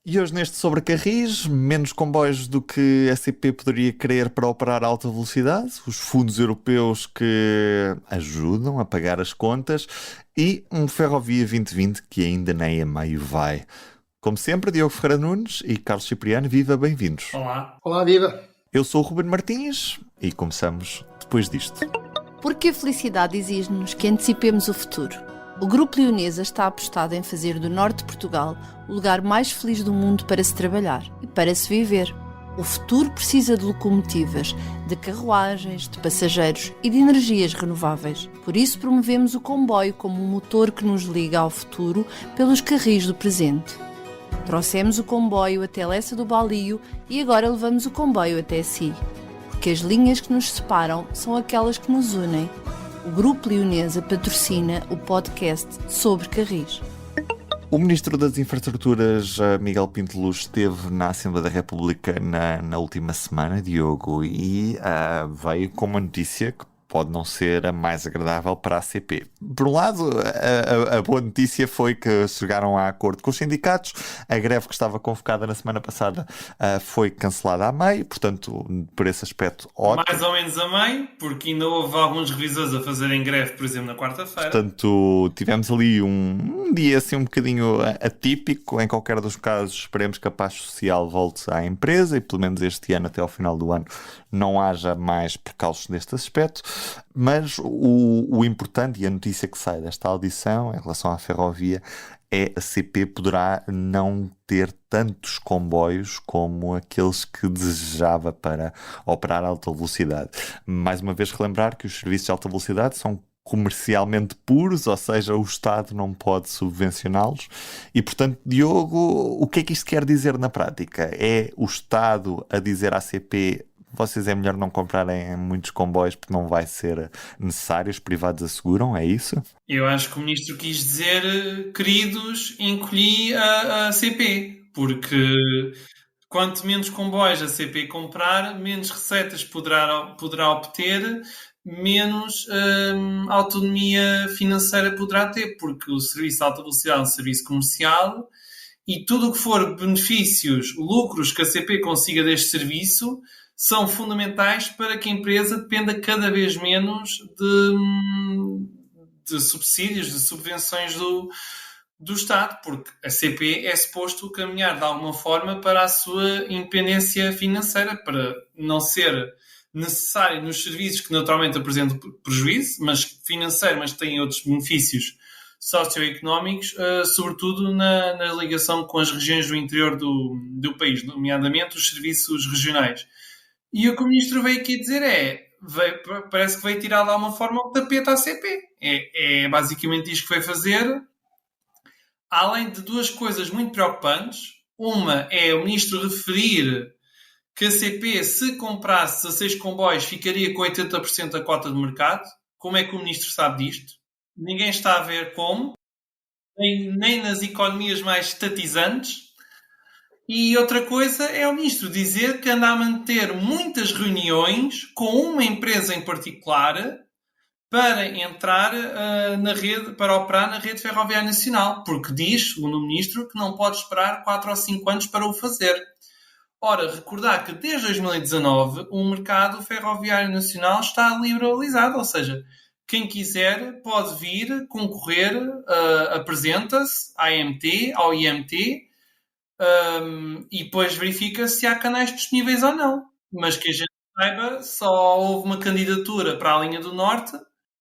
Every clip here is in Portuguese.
E hoje neste sobre Carris, menos comboios do que a CP poderia querer para operar a alta velocidade, os fundos europeus que ajudam a pagar as contas e um Ferrovia 2020 que ainda nem a meio vai. Como sempre, Diogo Ferreira Nunes e Carlos Cipriano, viva, bem-vindos. Olá. Olá, viva! Eu sou o Ruben Martins e começamos depois disto. Porque a felicidade exige-nos que antecipemos o futuro. O Grupo Leonesa está apostado em fazer do norte de Portugal o lugar mais feliz do mundo para se trabalhar e para se viver. O futuro precisa de locomotivas, de carruagens, de passageiros e de energias renováveis. Por isso promovemos o comboio como um motor que nos liga ao futuro pelos carris do presente. Trouxemos o comboio até Lessa do Balio e agora levamos o comboio até si. Porque as linhas que nos separam são aquelas que nos unem. O Grupo Leonesa patrocina o podcast sobre Carris. O Ministro das Infraestruturas, Miguel Pinto Luz, esteve na Assembleia da República na última semana, Diogo, e veio com uma notícia que pode não ser a mais agradável para a CP. Por um lado, a boa notícia foi que chegaram a acordo com os sindicatos, a greve que estava convocada na semana passada foi cancelada a meio, portanto, por esse aspecto, ótimo. Mais ou menos a meio, porque ainda houve alguns revisores a fazerem greve, por exemplo, na quarta-feira. Portanto, tivemos ali um dia assim um bocadinho atípico. Em qualquer dos casos, esperemos que a paz social volte à empresa e pelo menos este ano, até ao final do ano, não haja mais percalços neste aspecto. Mas o importante e a notícia que sai desta audição em relação à ferrovia é a CP poderá não ter tantos comboios como aqueles que desejava para operar a alta velocidade. Mais uma vez relembrar que os serviços de alta velocidade são comercialmente puros, ou seja, o Estado não pode subvencioná-los. E, portanto, Diogo, o que é que isto quer dizer na prática? É o Estado a dizer à CP: vocês é melhor não comprarem muitos comboios porque não vai ser necessário, os privados asseguram, é isso? Eu acho que o Ministro quis dizer, queridos, encolhi a CP, porque quanto menos comboios a CP comprar, menos receitas poderá obter, menos autonomia financeira poderá ter, porque o serviço de alta velocidade é um serviço comercial e tudo o que for benefícios, lucros que a CP consiga deste serviço são fundamentais para que a empresa dependa cada vez menos de subsídios, de subvenções do Estado, porque a CP é suposto caminhar de alguma forma para a sua independência financeira, para não ser necessário nos serviços que naturalmente apresentam prejuízo, mas financeiro, mas têm outros benefícios socioeconómicos, sobretudo na ligação com as regiões do interior do país, nomeadamente os serviços regionais. E o que o Ministro veio aqui dizer parece que veio tirar de alguma forma o tapete à CP. É basicamente isto que veio fazer, além de duas coisas muito preocupantes. Uma é o Ministro referir que a CP, se comprasse 16 comboios, ficaria com 80% da cota de mercado. Como é que o Ministro sabe disto? Ninguém está a ver como, nem nas economias mais estatizantes. E outra coisa é o Ministro dizer que anda a manter muitas reuniões com uma empresa em particular para entrar na rede, para operar na rede ferroviária nacional, porque diz, segundo o Ministro, que não pode esperar 4 ou 5 anos para o fazer. Ora, recordar que desde 2019 o mercado ferroviário nacional está liberalizado, ou seja, quem quiser pode vir concorrer, apresenta-se à AMT, ao IMT, e depois verifica se há canais disponíveis ou não. Mas que a gente saiba, só houve uma candidatura para a linha do Norte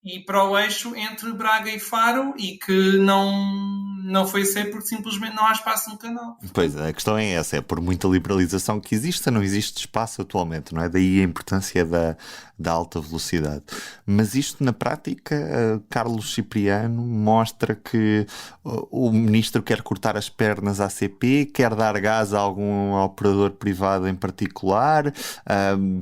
e para o eixo entre Braga e Faro e que não foi aceito porque simplesmente não há espaço no canal. Pois, a questão é essa, é por muita liberalização que existe, não existe espaço atualmente, não é? Daí a importância da alta velocidade. Mas isto na prática, Carlos Cipriano, mostra que o Ministro quer cortar as pernas à CP, quer dar gás a algum operador privado em particular.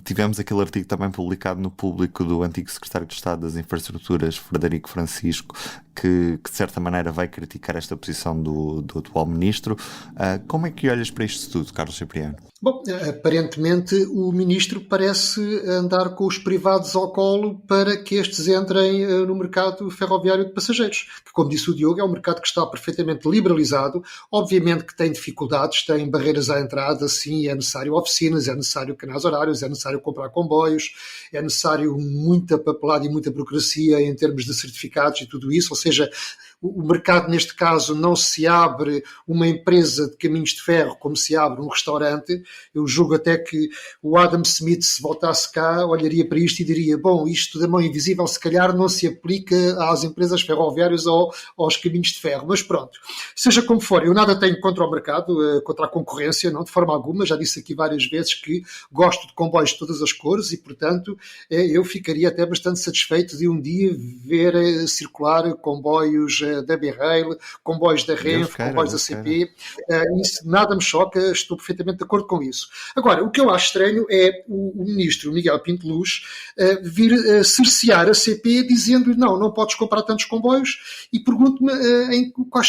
Tivemos aquele artigo também publicado no Público do antigo Secretário de Estado das Infraestruturas, Frederico Francisco, que de certa maneira vai criticar esta vista a posição do atual ministro. Como é que olhas para isto tudo, Carlos Cipriano? Bom, aparentemente o ministro parece andar com os privados ao colo para que estes entrem no mercado ferroviário de passageiros, que, como disse o Diogo, é um mercado que está perfeitamente liberalizado. Obviamente que tem dificuldades, tem barreiras à entrada, sim, é necessário oficinas, é necessário canais horários, é necessário comprar comboios, é necessário muita papelada e muita burocracia em termos de certificados e tudo isso, ou seja, o mercado, neste caso, não se abre uma empresa de caminhos de ferro como se abre um restaurante. Eu julgo até que o Adam Smith, se voltasse cá, olharia para isto e diria, bom, isto da mão invisível se calhar não se aplica às empresas ferroviárias ou aos caminhos de ferro. Mas pronto, seja como for, eu nada tenho contra o mercado, contra a concorrência, não de forma alguma. Já disse aqui várias vezes que gosto de comboios de todas as cores e, portanto, eu ficaria até bastante satisfeito de um dia ver circular comboios da B-Rail, comboios da Renfe, comboios da CP. Isso nada me choca, estou perfeitamente de acordo com isso. Agora, o que eu acho estranho é o ministro Miguel Pinto Luz vir cercear a CP dizendo não podes comprar tantos comboios, e pergunto-me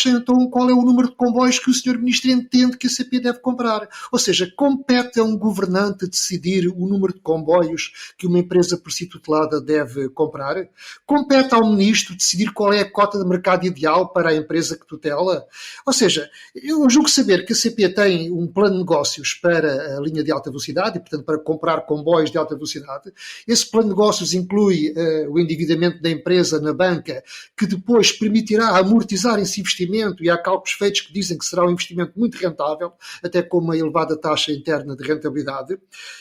então qual é o número de comboios que o senhor ministro entende que a CP deve comprar. Ou seja, compete a um governante decidir o número de comboios que uma empresa por si tutelada deve comprar? Compete ao ministro decidir qual é a cota de mercado ideal para a empresa que tutela? Ou seja, eu julgo saber que a CP tem um plano de negócios para a linha de alta velocidade e, portanto, para comprar comboios de alta velocidade. Esse plano de negócios inclui o endividamento da empresa na banca, que depois permitirá amortizar esse investimento, e há cálculos feitos que dizem que será um investimento muito rentável, até com uma elevada taxa interna de rentabilidade.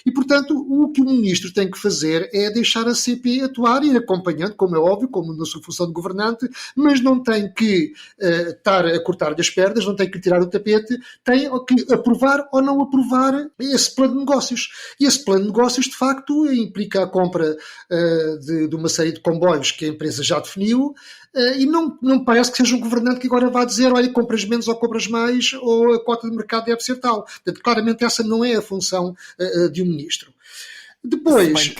E, portanto, o que o ministro tem que fazer é deixar a CP atuar e ir acompanhando, como é óbvio, como na sua função de governante, mas não tem que estar a cortar-lhe as pernas, não tem que tirar o tapete, tem que aprovar ou não aprovar esse plano de negócios. E esse plano de negócios, de facto, implica a compra de uma série de comboios que a empresa já definiu, e não parece que seja um governante que agora vá dizer, olha, compras menos ou compras mais, ou a cota de mercado deve ser tal. Portanto, claramente essa não é a função de um ministro. Depois,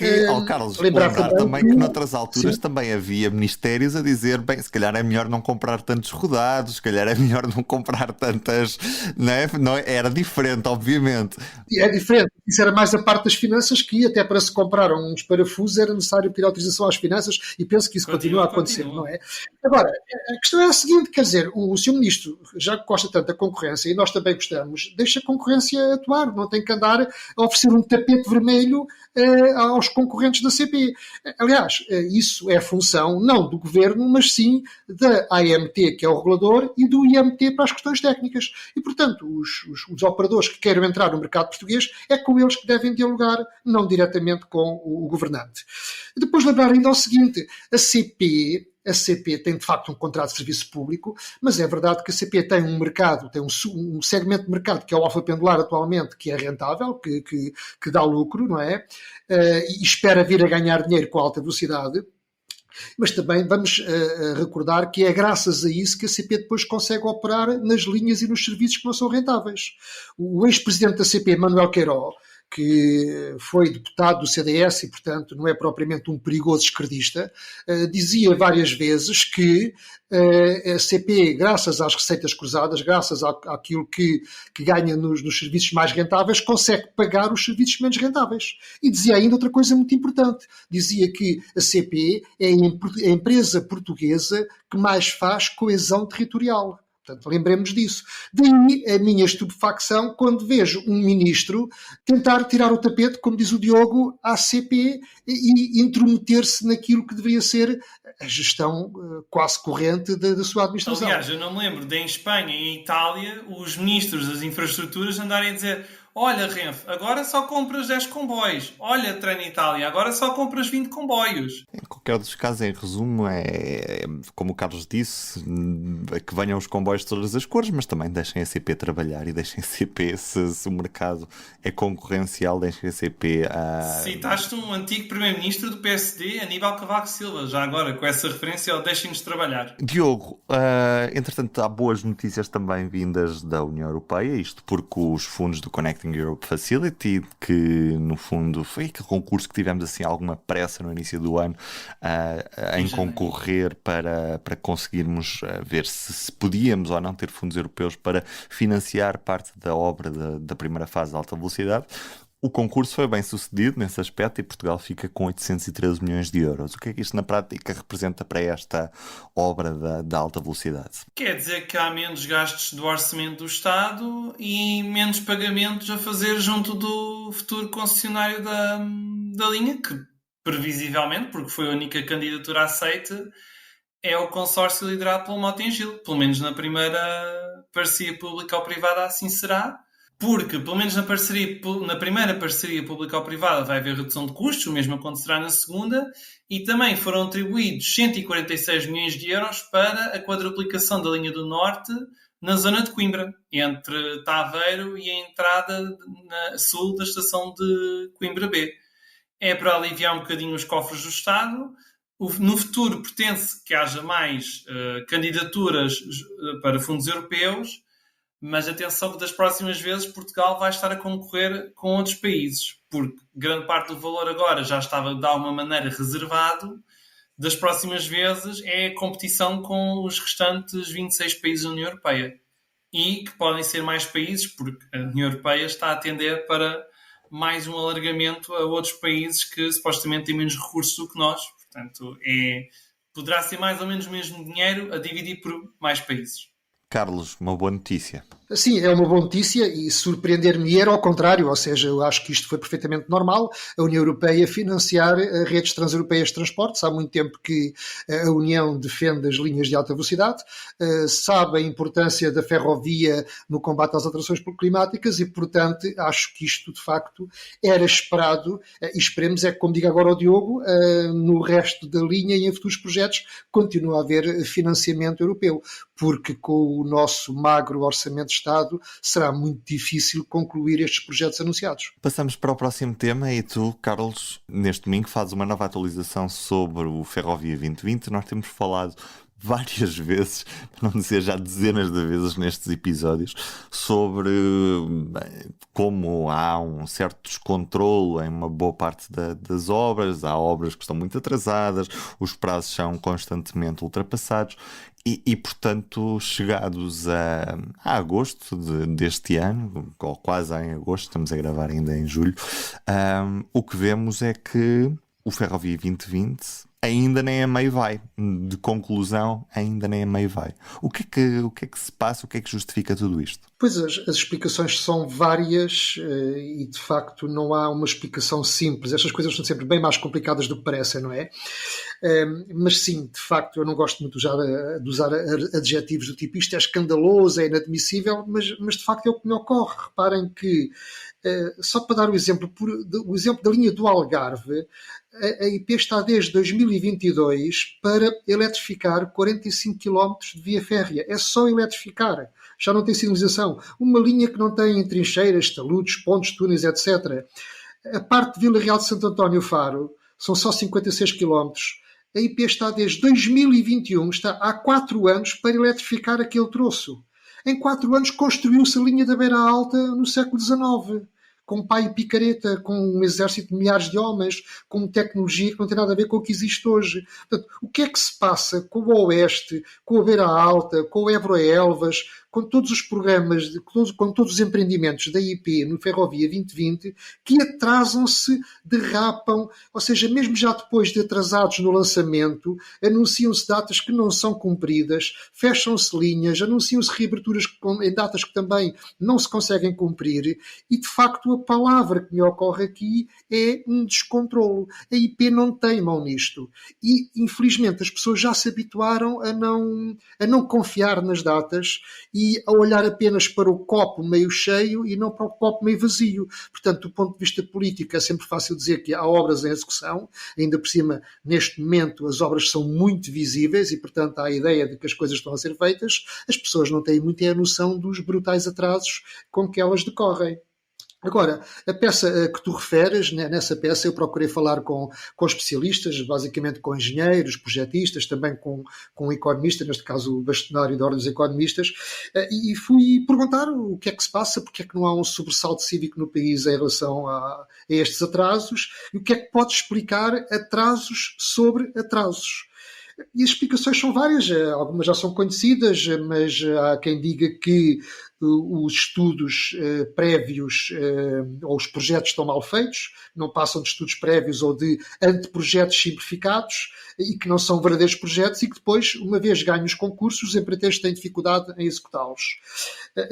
Carlos, lembrar também que noutras alturas também havia ministérios a dizer, bem, se calhar é melhor não comprar tantos rodados, se calhar é melhor não comprar tantas, não é? Era diferente, obviamente. É diferente, isso era mais a parte das finanças, que até para se comprar uns parafusos era necessário pedir autorização às finanças, e penso que isso continua a acontecer, não é? Agora, a questão é a seguinte, quer dizer, o Sr. Ministro, já que gosta tanto da concorrência, e nós também gostamos, deixa a concorrência atuar, não tem que andar a oferecer um tapete vermelho aos concorrentes da CP. Aliás, isso é função não do Governo, mas sim da AMT, que é o regulador, e do IMT para as questões técnicas. E, portanto, os operadores que queiram entrar no mercado português, é com eles que devem dialogar, não diretamente com o governante. Depois lembrar ainda o seguinte, a CP tem de facto um contrato de serviço público, mas é verdade que a CP tem um mercado, tem um segmento de mercado que é o alfa pendular atualmente, que é rentável, que dá lucro, não é? E espera vir a ganhar dinheiro com alta velocidade. Mas também vamos recordar que é graças a isso que a CP depois consegue operar nas linhas e nos serviços que não são rentáveis. O ex-presidente da CP, Manuel Queiró, que foi deputado do CDS e, portanto, não é propriamente um perigoso esquerdista, dizia várias vezes que a CP, graças às receitas cruzadas, graças àquilo que ganha nos serviços mais rentáveis, consegue pagar os serviços menos rentáveis. E dizia ainda outra coisa muito importante. Dizia que a CP é a empresa portuguesa que mais faz coesão territorial. Portanto, lembremos disso. Daí a minha estupefacção quando vejo um ministro tentar tirar o tapete, como diz o Diogo, à CP e intrometer-se naquilo que deveria ser a gestão quase corrente da sua administração. Aliás, eu não me lembro de em Espanha e em Itália os ministros das infraestruturas andarem a dizer: olha, Renfe, agora só compras 10 comboios. Olha, Trem Itália, agora só compras 20 comboios. Em qualquer dos casos, em resumo, como o Carlos disse, que venham os comboios de todas as cores, mas também deixem a CP trabalhar e deixem a CP, se o mercado é concorrencial, deixem a CP a... Citaste um antigo primeiro-ministro do PSD, Aníbal Cavaco Silva, já agora, com essa referência ao deixem-nos trabalhar. Diogo, entretanto, há boas notícias também vindas da União Europeia, isto porque os fundos do Connect Connecting Europe Facility, que no fundo foi aquele concurso que tivemos assim alguma pressa no início do ano em concorrer para conseguirmos ver se podíamos ou não ter fundos europeus para financiar parte da obra da primeira fase de alta velocidade. O concurso foi bem sucedido nesse aspecto e Portugal fica com 813 milhões de euros. O que é que isto na prática representa para esta obra da alta velocidade? Quer dizer que há menos gastos do orçamento do Estado e menos pagamentos a fazer junto do futuro concessionário da linha, que previsivelmente, porque foi a única candidatura aceita, é o consórcio liderado pelo Mota-Engil. Pelo menos na primeira parceria pública ou privada assim será. Porque, pelo menos na primeira parceria pública-privada vai haver redução de custos, o mesmo acontecerá na segunda, e também foram atribuídos 146 milhões de euros para a quadruplicação da linha do Norte na zona de Coimbra, entre Taveiro e a entrada sul da estação de Coimbra B. É para aliviar um bocadinho os cofres do Estado. No futuro pretende-se que haja mais candidaturas para fundos europeus, mas atenção que das próximas vezes Portugal vai estar a concorrer com outros países, porque grande parte do valor agora já estava de alguma maneira reservado. Das próximas vezes é a competição com os restantes 26 países da União Europeia. E que podem ser mais países, porque a União Europeia está a tender para mais um alargamento a outros países que supostamente têm menos recursos do que nós. Portanto, poderá ser mais ou menos o mesmo dinheiro a dividir por mais países. Carlos, uma boa notícia. Sim, é uma boa notícia e surpreender-me era ao contrário, ou seja, eu acho que isto foi perfeitamente normal, a União Europeia financiar redes transeuropeias de transportes. Há muito tempo que a União defende as linhas de alta velocidade, sabe a importância da ferrovia no combate às alterações climáticas e, portanto, acho que isto, de facto, era esperado e esperemos é que, como diga agora o Diogo, no resto da linha e em futuros projetos continua a haver financiamento europeu, porque com o nosso magro orçamento de Estado será muito difícil concluir estes projetos anunciados. Passamos para o próximo tema e tu, Carlos, neste domingo fazes uma nova atualização sobre o Ferrovia 2020. Nós temos falado várias vezes, para não dizer já dezenas de vezes nestes episódios, sobre como há um certo descontrolo em uma boa parte das obras, há obras que estão muito atrasadas, os prazos são constantemente ultrapassados e portanto, chegados a agosto deste ano, ou quase em agosto, estamos a gravar ainda em julho, o que vemos é que o Ferrovia 2020 ainda nem a meio vai. De conclusão, ainda nem a meio vai. O que é que se passa? O que é que justifica tudo isto? Pois as explicações são várias e de facto não há uma explicação simples. Estas coisas são sempre bem mais complicadas do que parecem, não é? Mas sim, de facto, eu não gosto muito de usar adjetivos do tipo isto é escandaloso, é inadmissível, mas de facto é o que me ocorre. Reparem que, só para dar o exemplo da linha do Algarve, a IP está desde 2022 para eletrificar 45 km de via férrea. É só eletrificar. Já não tem sinalização. Uma linha que não tem trincheiras, taludes, pontos, túneis, etc. A parte de Vila Real de Santo António Faro são só 56 km. A IP está desde 2021, está há 4 anos para eletrificar aquele troço. Em 4 anos construiu-se a linha da Beira Alta no século XIX. Com pai e picareta, com um exército de milhares de homens, com tecnologia que não tem nada a ver com o que existe hoje. Portanto, o que é que se passa com o Oeste, com a Beira Alta, com o Évora-Elvas, com todos os programas, com todos os empreendimentos da IP no Ferrovia 2020, que atrasam-se, derrapam, ou seja, mesmo já depois de atrasados no lançamento, anunciam-se datas que não são cumpridas, fecham-se linhas, anunciam-se reaberturas em datas que também não se conseguem cumprir, e de facto a palavra que me ocorre aqui é um descontrolo. A IP não tem mão nisto. E, infelizmente, as pessoas já se habituaram a não confiar nas datas e a olhar apenas para o copo meio cheio e não para o copo meio vazio. Portanto, do ponto de vista político, é sempre fácil dizer que há obras em execução, ainda por cima, neste momento, as obras são muito visíveis e, portanto, há a ideia de que as coisas estão a ser feitas. As pessoas não têm muita noção dos brutais atrasos com que elas decorrem. Agora, a peça que tu referes, nessa peça eu procurei falar com especialistas, basicamente com engenheiros, projetistas, também com um economista, neste caso o bastonário da Ordem dos Economistas, e fui perguntar o que é que se passa, porque é que não há um sobressalto cívico no país em relação a estes atrasos, e o que é que pode explicar atrasos sobre atrasos. E as explicações são várias, algumas já são conhecidas, mas há quem diga que os estudos prévios ou os projetos estão mal feitos, não passam de estudos prévios ou de anteprojetos simplificados e que não são verdadeiros projetos e que depois, uma vez ganham os concursos, os empreiteiros têm dificuldade em executá-los.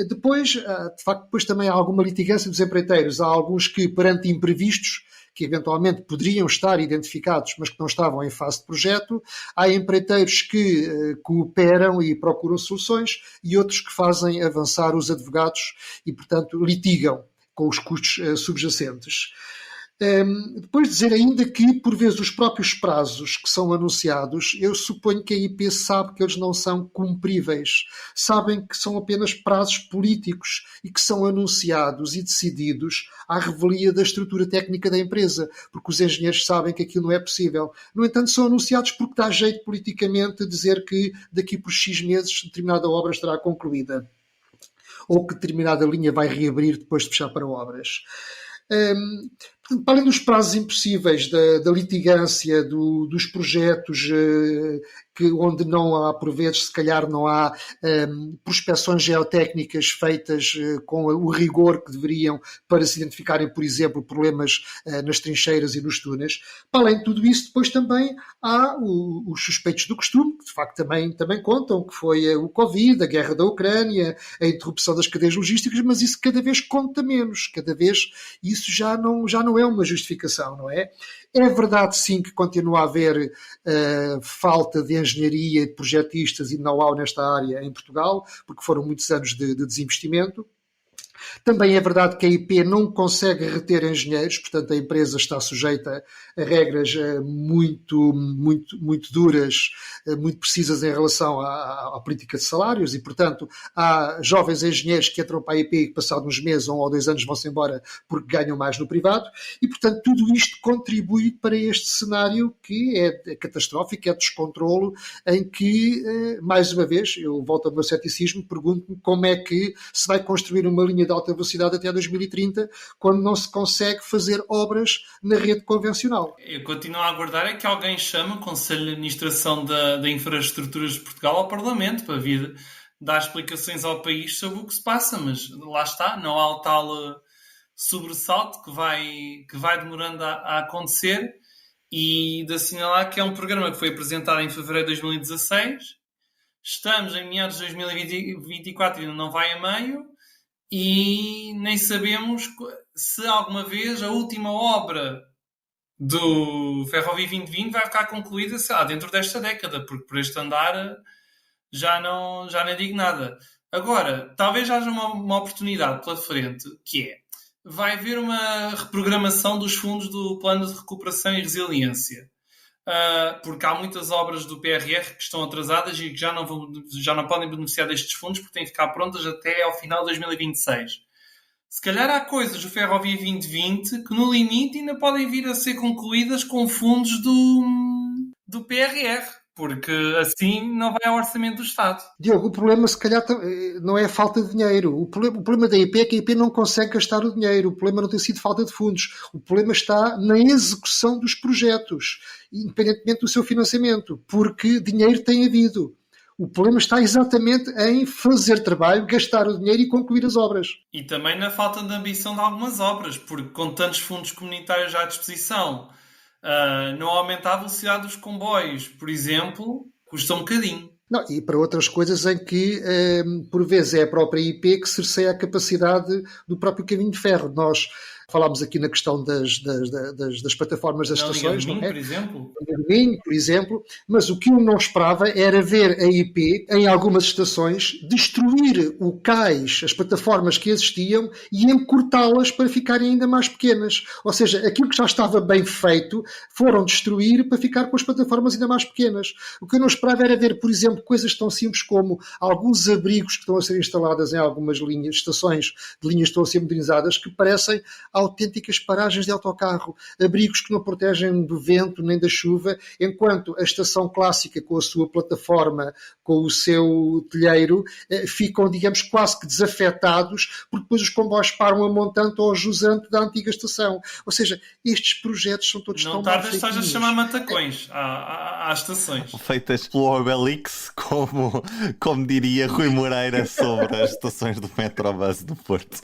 Depois, de facto, depois também há alguma litigância dos empreiteiros. Há alguns que, perante imprevistos, que eventualmente poderiam estar identificados, mas que não estavam em fase de projeto. Há empreiteiros que cooperam e procuram soluções e outros que fazem avançar os advogados e, portanto, litigam com os custos subjacentes. Depois dizer ainda que, por vezes, os próprios prazos que são anunciados, eu suponho que a IP sabe que eles não são cumpríveis. Sabem que são apenas prazos políticos e que são anunciados e decididos à revelia da estrutura técnica da empresa, porque os engenheiros sabem que aquilo não é possível. No entanto, são anunciados porque dá jeito politicamente dizer que daqui por X meses determinada obra estará concluída ou que determinada linha vai reabrir depois de fechar para obras. Para além dos prazos impossíveis, da litigância, dos projetos onde não há, por vezes, se calhar não há prospeções geotécnicas feitas com o rigor que deveriam para se identificarem, por exemplo, problemas nas trincheiras e nos túneis. Para além de tudo isso, depois também há os suspeitos do costume, que de facto também contam, que foi o Covid, a guerra da Ucrânia, a interrupção das cadeias logísticas, mas isso cada vez conta menos, cada vez isso já não é uma justificação, não é? É verdade, sim, que continua a haver falta de engenharia, de projetistas e know-how nesta área em Portugal, porque foram muitos anos de desinvestimento. Também é verdade que a IP não consegue reter engenheiros, portanto a empresa está sujeita a regras muito duras, muito precisas em relação à política de salários e, portanto, há jovens engenheiros que entram para a IP e que passado uns meses, 1 ou 2 anos, vão-se embora porque ganham mais no privado e, portanto, tudo isto contribui para este cenário que é catastrófico, é descontrolo, em que, mais uma vez, eu volto ao meu ceticismo, pergunto-me como é que se vai construir uma linha de alta velocidade até 2030, quando não se consegue fazer obras na rede convencional. Eu continuo a aguardar é que alguém chame o Conselho de Administração da Infraestruturas de Portugal ao Parlamento para vir dar explicações ao país sobre o que se passa, mas lá está, não há o tal sobressalto que vai demorando a acontecer e de assinalar que é um programa que foi apresentado em fevereiro de 2016, estamos em meados de 2024 e ainda não vai a meio, e nem sabemos se alguma vez a última obra do Ferrovia 2020 vai ficar concluída dentro desta década, porque por este andar já não digo nada. Agora, talvez haja uma oportunidade pela frente, que vai haver uma reprogramação dos fundos do Plano de Recuperação e Resiliência. Porque há muitas obras do PRR que estão atrasadas e que já não podem beneficiar destes fundos porque têm que ficar prontas até ao final de 2026. Se calhar há coisas do Ferrovia 2020 que no limite ainda podem vir a ser concluídas com fundos do PRR, porque assim não vai ao orçamento do Estado. Diogo, o problema se calhar não é a falta de dinheiro. O problema da IP é que a IP não consegue gastar o dinheiro. O problema não tem sido falta de fundos. O problema está na execução dos projetos, independentemente do seu financiamento, porque dinheiro tem havido. O problema está exatamente em fazer trabalho, gastar o dinheiro e concluir as obras. E também na falta de ambição de algumas obras, porque com tantos fundos comunitários à disposição, não aumentar a velocidade dos comboios, por exemplo, custa um bocadinho. Não, e para outras coisas em que, por vezes, é a própria IP que cerceia a capacidade do próprio caminho de ferro. Nós falámos aqui na questão das plataformas das estações, não é? Por exemplo, mas o que eu não esperava era ver a IP, em algumas estações, destruir o cais, as plataformas que existiam e encurtá-las para ficarem ainda mais pequenas. Ou seja, aquilo que já estava bem feito, foram destruir para ficar com as plataformas ainda mais pequenas. O que eu não esperava era ver, por exemplo, exemplo, coisas tão simples como alguns abrigos que estão a ser instalados em algumas linhas, estações de linhas que estão a ser modernizadas, que parecem autênticas paragens de autocarro. Abrigos que não protegem do vento nem da chuva, enquanto a estação clássica, com a sua plataforma, com o seu telheiro, ficam, digamos, quase que desafetados, porque depois os comboios param a montante ou a jusante da antiga estação. Ou seja, estes projetos são todos Não tão mal tardas, estás a chamar matacões às estações. Feitas pelo Obelix, como diria Rui Moreira sobre as estações do Metrobus do Porto.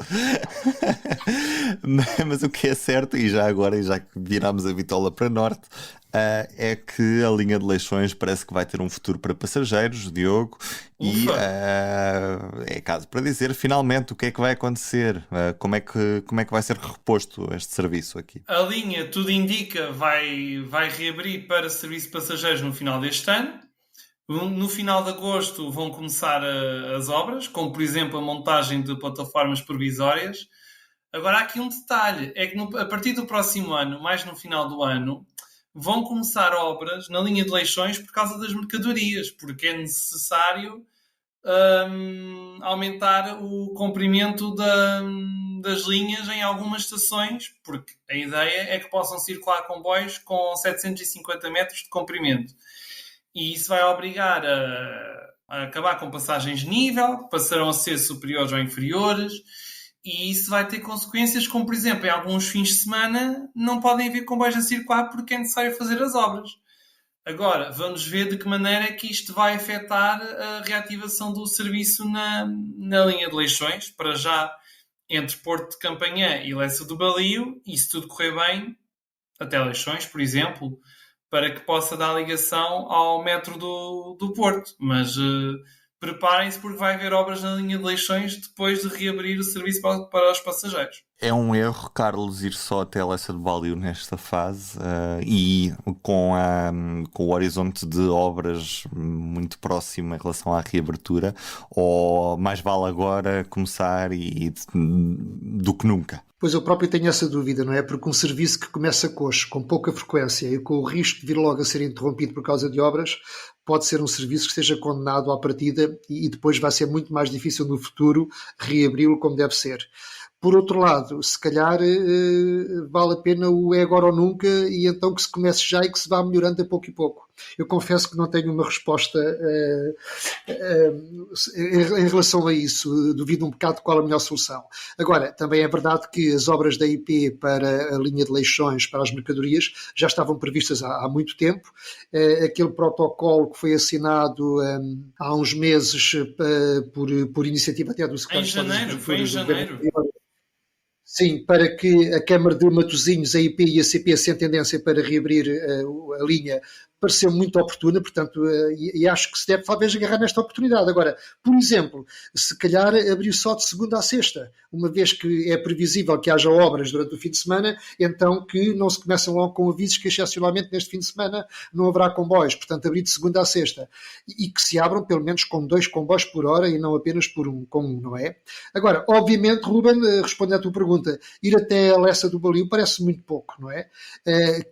Mas o que é certo, e já agora, e já que viramos a bitola para norte, é que a linha de Leixões parece que vai ter um futuro para passageiros, Diogo, e é caso para dizer finalmente o que é que vai acontecer, como é que vai ser reposto este serviço aqui. A linha, tudo indica, vai reabrir para serviço de passageiros no final deste ano. No final de agosto vão começar as obras, como por exemplo a montagem de plataformas provisórias. Agora há aqui um detalhe, é que a partir do próximo ano, mais no final do ano, vão começar obras na linha de Leixões por causa das mercadorias, porque é necessário aumentar o comprimento das linhas em algumas estações, porque a ideia é que possam circular comboios com 750 metros de comprimento. E isso vai obrigar a acabar com passagens de nível, passarão a ser superiores ou inferiores, e isso vai ter consequências como, por exemplo, em alguns fins de semana não podem haver comboios a circular porque é necessário fazer as obras. Agora, vamos ver de que maneira é que isto vai afetar a reativação do serviço na linha de Leixões, para já entre Porto de Campanhã e Leça do Balio, e se tudo correr bem, até Leixões, por exemplo, para que possa dar ligação ao metro do Porto. Mas preparem-se porque vai haver obras na linha de Leixões depois de reabrir o serviço para os passageiros. É um erro, Carlos, ir só até Leça do Balio nesta fase e com o horizonte de obras muito próximo em relação à reabertura, ou mais vale agora começar do que nunca? Pois eu próprio tenho essa dúvida, não é? Porque um serviço que começa coxo, com pouca frequência e com o risco de vir logo a ser interrompido por causa de obras, pode ser um serviço que esteja condenado à partida e depois vai ser muito mais difícil no futuro reabri-lo como deve ser. Por outro lado, se calhar vale a pena o é agora ou nunca, e então que se comece já e que se vá melhorando a pouco e pouco. Eu confesso que não tenho uma resposta em relação a isso, duvido um bocado qual a melhor solução. Agora, também é verdade que as obras da IP para a linha de Leixões, para as mercadorias, já estavam previstas há muito tempo. Aquele protocolo que foi assinado há uns meses por iniciativa até do secretário de Estado das Infraestruturas. Foi em janeiro. Sim, para que a Câmara de Matosinhos, a IP e a CP sem tendência para reabrir a linha, pareceu muito oportuna, portanto, e acho que se deve talvez agarrar nesta oportunidade. Agora, por exemplo, se calhar abrir só de segunda a sexta, uma vez que é previsível que haja obras durante o fim de semana, então que não se comecem logo com avisos que excepcionalmente neste fim de semana não haverá comboios, portanto abrir de segunda a sexta, e que se abram pelo menos com 2 comboios por hora e não apenas com um, não é? Agora, obviamente, Ruben, respondendo à tua pergunta, ir até a Leça do Balio parece muito pouco, não é?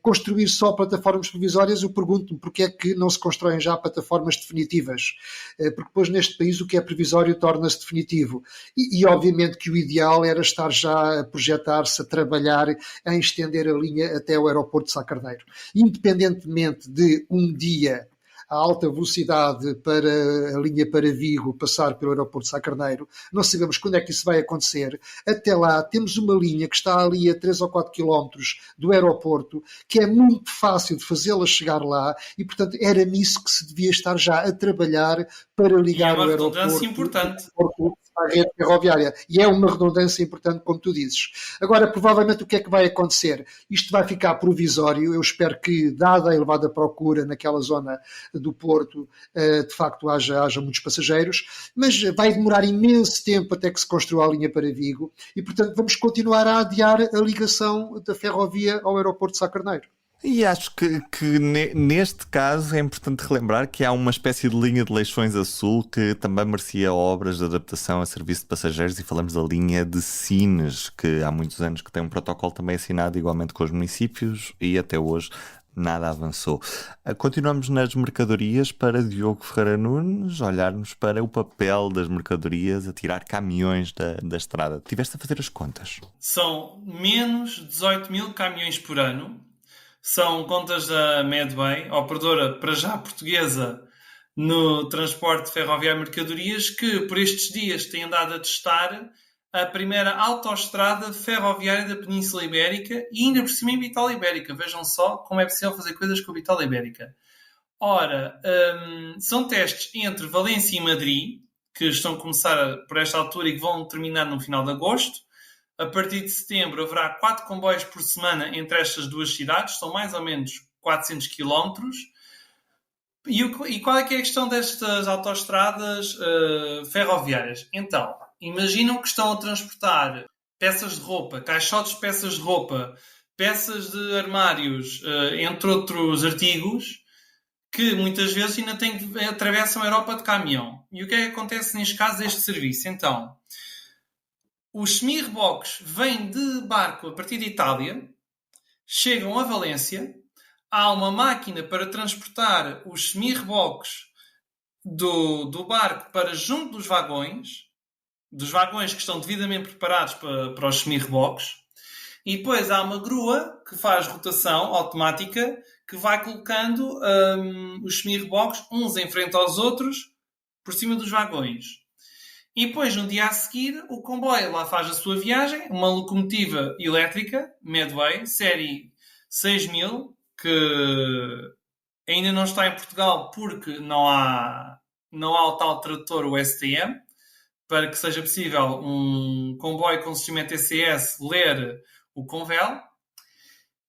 Construir só plataformas provisórias, eu pergunto porque é que não se constroem já plataformas definitivas, porque depois neste país o que é provisório torna-se definitivo, e obviamente que o ideal era estar já a projetar-se, a trabalhar em estender a linha até o aeroporto de Sá Carneiro, independentemente de um dia a alta velocidade para a linha para Vigo passar pelo aeroporto de Sá Carneiro. Não sabemos quando é que isso vai acontecer. Até lá temos uma linha que está ali a 3 ou 4 quilómetros do aeroporto, que é muito fácil de fazê-la chegar lá, e portanto era nisso que se devia estar já a trabalhar para ligar o aeroporto. É uma redundância importante. À rede ferroviária, e é uma redundância importante, como tu dizes. Agora, provavelmente o que é que vai acontecer? Isto vai ficar provisório, eu espero que, dada a elevada procura naquela zona do Porto, de facto haja muitos passageiros, mas vai demorar imenso tempo até que se construa a linha para Vigo, e portanto vamos continuar a adiar a ligação da ferrovia ao aeroporto de Sá Carneiro. E acho que neste caso é importante relembrar que há uma espécie de linha de Leixões a sul que também merecia obras de adaptação a serviço de passageiros, e falamos da linha de Sines, que há muitos anos que tem um protocolo também assinado igualmente com os municípios e até hoje nada avançou. Continuamos nas mercadorias para Diogo Ferreira Nunes, olharmos para o papel das mercadorias a tirar caminhões da estrada. Tiveste a fazer as contas? São menos 18 mil caminhões por ano. São contas da Medway, operadora para já portuguesa no transporte ferroviário de mercadorias, que por estes dias tem andado a testar a primeira autoestrada ferroviária da Península Ibérica e ainda por cima em Bitola Ibérica. Vejam só como é possível fazer coisas com a Bitola Ibérica. Ora, são testes entre Valência e Madrid, que estão a começar por esta altura e que vão terminar no final de agosto. A partir de setembro haverá 4 comboios por semana entre estas duas cidades, são mais ou menos 400 km. E qual é que é a questão destas autoestradas ferroviárias? Então, imaginam que estão a transportar peças de roupa, caixotes de peças de roupa, peças de armários, entre outros artigos, que muitas vezes ainda atravessam a Europa de caminhão. E o que é que acontece neste caso deste serviço? Então, os semi-reboques vêm de barco a partir de Itália, chegam a Valência, há uma máquina para transportar os semi-reboques do barco para junto dos vagões que estão devidamente preparados para os semi-reboques, e depois há uma grua que faz rotação automática que vai colocando os semi-reboques uns em frente aos outros por cima dos vagões. E depois, no dia a seguir, o comboio lá faz a sua viagem, uma locomotiva elétrica, Medway, série 6000, que ainda não está em Portugal porque não há o tal tradutor, o STM, para que seja possível um comboio com sistema TCS ler o Convel.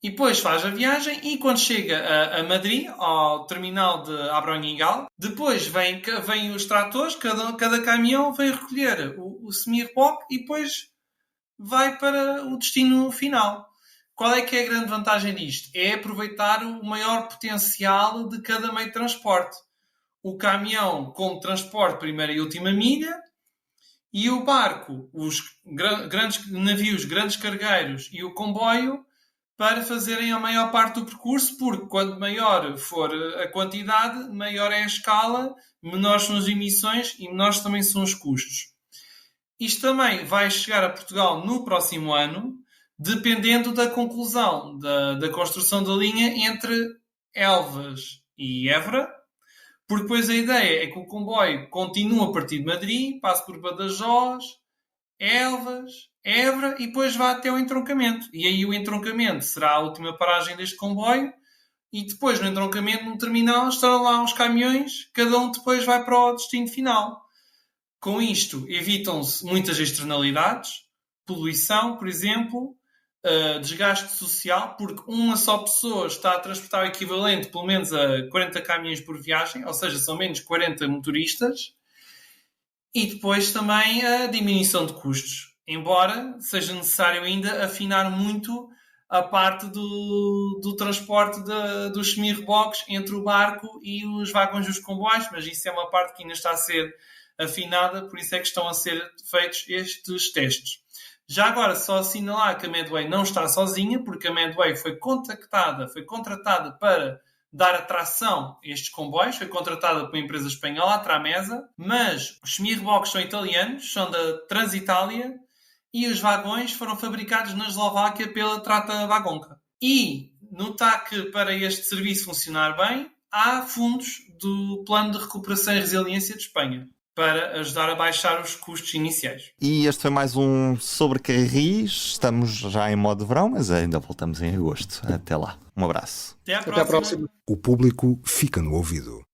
E depois faz a viagem e quando chega a Madrid, ao terminal de Abronhingal, depois vêm os tratores, cada caminhão vem recolher o semi-reboque e depois vai para o destino final. Qual é que é a grande vantagem disto? É aproveitar o maior potencial de cada meio de transporte. O caminhão como transporte primeira e última milha e o barco, os grandes navios, grandes cargueiros e o comboio para fazerem a maior parte do percurso, porque quanto maior for a quantidade, maior é a escala, menores são as emissões e menores também são os custos. Isto também vai chegar a Portugal no próximo ano, dependendo da conclusão da construção da linha entre Elvas e Évora, porque depois a ideia é que o comboio continua a partir de Madrid, passa por Badajoz, Elvas, Évora e depois vai até o entroncamento. E aí o entroncamento será a última paragem deste comboio e depois no entroncamento, no terminal, estarão lá os caminhões, cada um depois vai para o destino final. Com isto evitam-se muitas externalidades, poluição, por exemplo, desgaste social, porque uma só pessoa está a transportar o equivalente pelo menos a 40 caminhões por viagem, ou seja, são menos 40 motoristas. E depois também a diminuição de custos, embora seja necessário ainda afinar muito a parte do transporte dos semi-reboques entre o barco e os vagões dos comboios, mas isso é uma parte que ainda está a ser afinada, por isso é que estão a ser feitos estes testes. Já agora, só assinalar que a Medway não está sozinha, porque a Medway foi contratada para dar atração a estes comboios, foi contratada por uma empresa espanhola, a Tramesa, mas os semi-reboques são italianos, são da Transitalia, e os vagões foram fabricados na Eslováquia pela Trata Vagonka. E notar que para este serviço funcionar bem, há fundos do Plano de Recuperação e Resiliência de Espanha, para ajudar a baixar os custos iniciais. E este foi mais um Sobre Carris. Estamos já em modo verão, mas ainda voltamos em agosto. Até lá. Um abraço. Até à próxima. O público fica no ouvido.